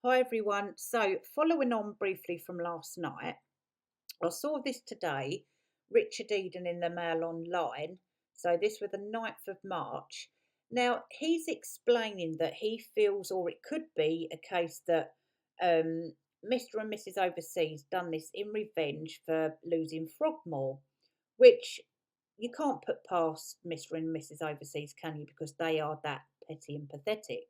Hi everyone. So, following on briefly from last night, I saw this today, Richard Eden in the Mail Online. So, this was the 9th of March. Now, he's explaining that he feels, or it could be a case that Mr. and Mrs. Overseas done this in revenge for losing Frogmore, which you can't put past Mr. and Mrs. Overseas, can you? Because they are that petty and pathetic.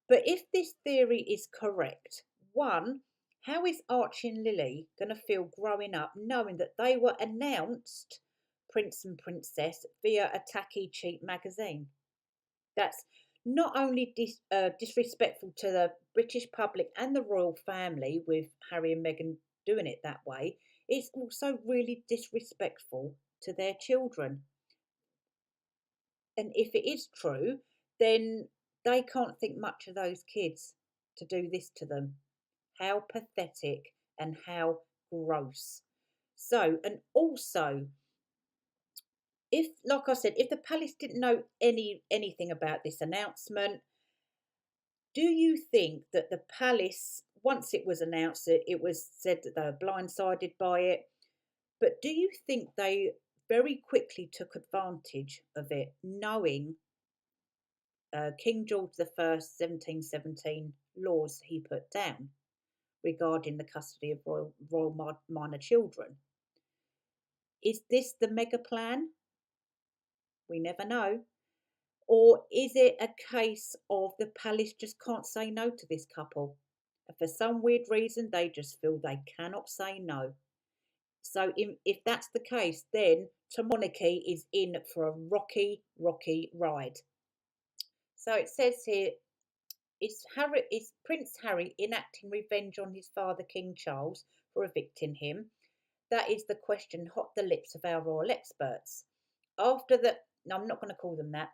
But if this theory is correct, one, how is Archie and Lily going to feel growing up knowing that they were announced Prince and Princess via a tacky, cheap magazine? That's not only disrespectful to the British public and the royal family with Harry and Meghan doing it that way, it's also really disrespectful to their children. And if it is true, then they can't think much of those kids to do this to them. How pathetic and how gross. So, and also, if, like I said, if the palace didn't know anything about this announcement, do you think that the palace, once it was announced, that it was said that they were blindsided by it, but do you think they very quickly took advantage of it, knowing King George I, 1717 laws he put down regarding the custody of royal minor children? Is this the mega plan? We never know. Or is it a case of the palace just can't say no to this couple? And for some weird reason, they just feel they cannot say no. So if that's the case, then monarchy is in for a rocky, rocky ride. So it says here, is Prince Harry enacting revenge on his father, King Charles, for evicting him? That is the question hot the lips of our royal experts. After the, no, I'm not going to call them that.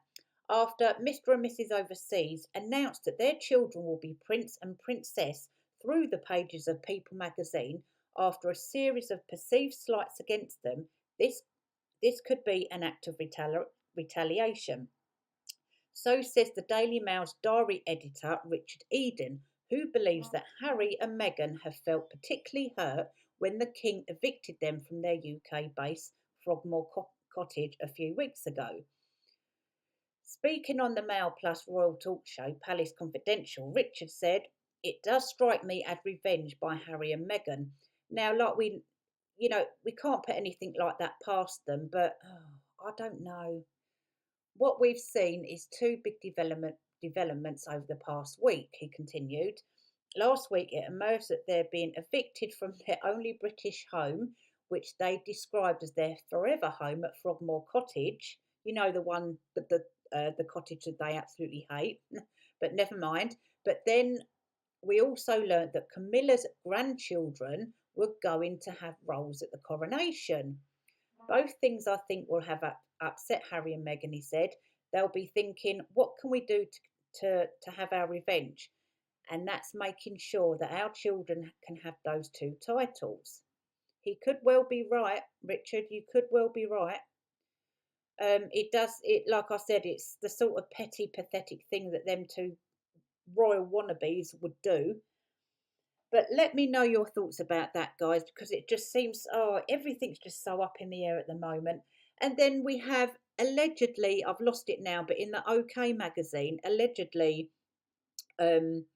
After Mr. and Mrs. Overseas announced that their children will be Prince and Princess through the pages of People magazine, after a series of perceived slights against them, this this could be an act of retaliation. So says the Daily Mail's diary editor, Richard Eden, who believes that Harry and Meghan have felt particularly hurt when the King evicted them from their UK base, Frogmore Cottage, a few weeks ago. Speaking on the Mail Plus Royal Talk Show, Palace Confidential, Richard said, "It does strike me as revenge by Harry and Meghan. Now, like we can't put anything like that past them, but I don't know. What we've seen is two big developments over the past week," he continued. Last week, it emerged that they're being evicted from their only British home, which they described as their forever home at Frogmore Cottage. You know, the one, the cottage that they absolutely hate, but never mind. But then we also learned that Camilla's grandchildren were going to have roles at the coronation. Both things I think will have upset Harry and Meghan, he said. They'll be thinking, what can we do to have our revenge? And that's making sure that our children can have those two titles. He could well be right, Richard. You could well be right. It does it like I said. It's the sort of petty, pathetic thing that them two royal wannabes would do. But let me know your thoughts about that, guys, because it just seems, everything's just so up in the air at the moment. And then we have allegedly, I've lost it now, but in the OK magazine, allegedly, um,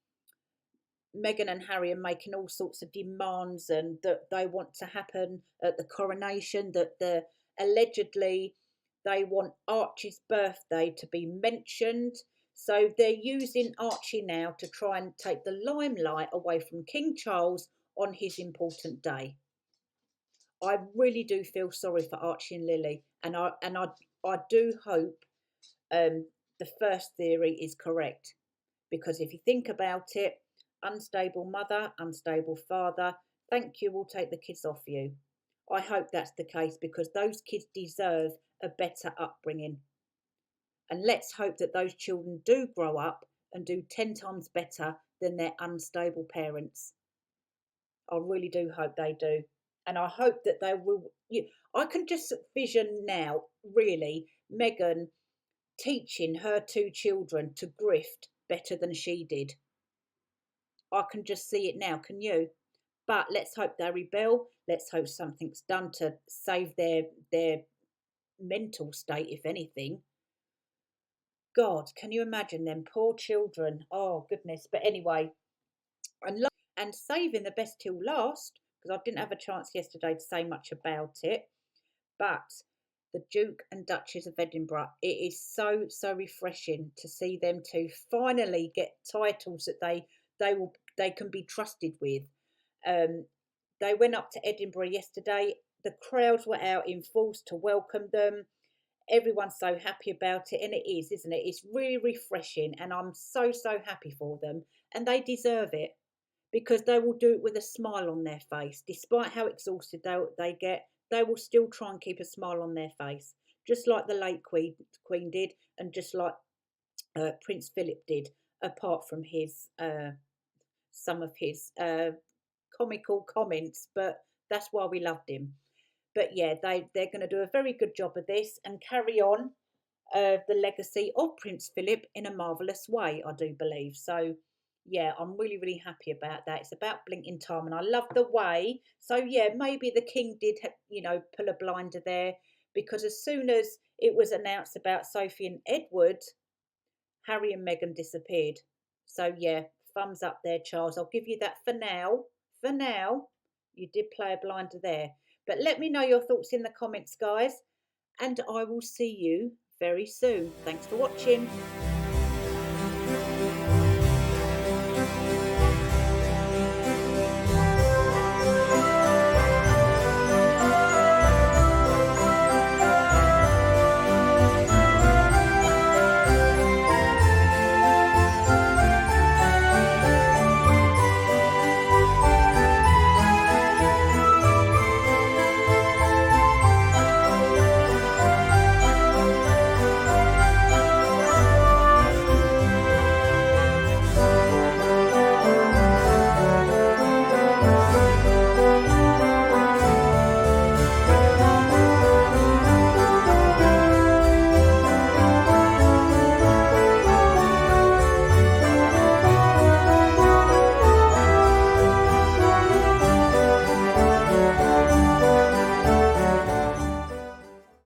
Meghan and Harry are making all sorts of demands and that they want to happen at the coronation, that allegedly they want Archie's birthday to be mentioned. So they're using Archie now to try and take the limelight away from King Charles on his important day. I really do feel sorry for Archie and Lily, and I do hope the first theory is correct, because if you think about it, unstable mother, unstable father, thank you, we'll take the kids off you. I hope that's the case, because those kids deserve a better upbringing. And let's hope that those children do grow up and do 10 times better than their unstable parents. I really do hope they do. And I hope that they will. I can just vision now, really, Meghan teaching her two children to grift better than she did. I can just see it now. Can you? But let's hope they rebel. Let's hope something's done to save their mental state, if anything. God, can you imagine them poor children? Oh goodness. But anyway, and saving the best till last, because I didn't have a chance yesterday to say much about it. But the Duke and Duchess of Edinburgh, it is so refreshing to see them two finally get titles that they can be trusted with. Um, they went up to Edinburgh yesterday. The crowds were out in force to welcome them. Everyone's so happy about it, and it is, isn't it? It's really refreshing, and I'm so happy for them, and they deserve it because they will do it with a smile on their face, despite how exhausted they get. They will still try and keep a smile on their face, just like the late Queen did, and just like Prince Philip did. Apart from his some of his comical comments, but that's why we loved him. But yeah, they're going to do a very good job of this and carry on the legacy of Prince Philip in a marvellous way, I do believe. So yeah, I'm really happy about that. It's about blinking time, and I love the way. So yeah, maybe the king did, pull a blinder there, because as soon as it was announced about Sophie and Edward, Harry and Meghan disappeared. So yeah, thumbs up there, Charles. I'll give you that for now. For now, you did play a blinder there. But let me know your thoughts in the comments, guys, and I will see you very soon. Thanks for watching.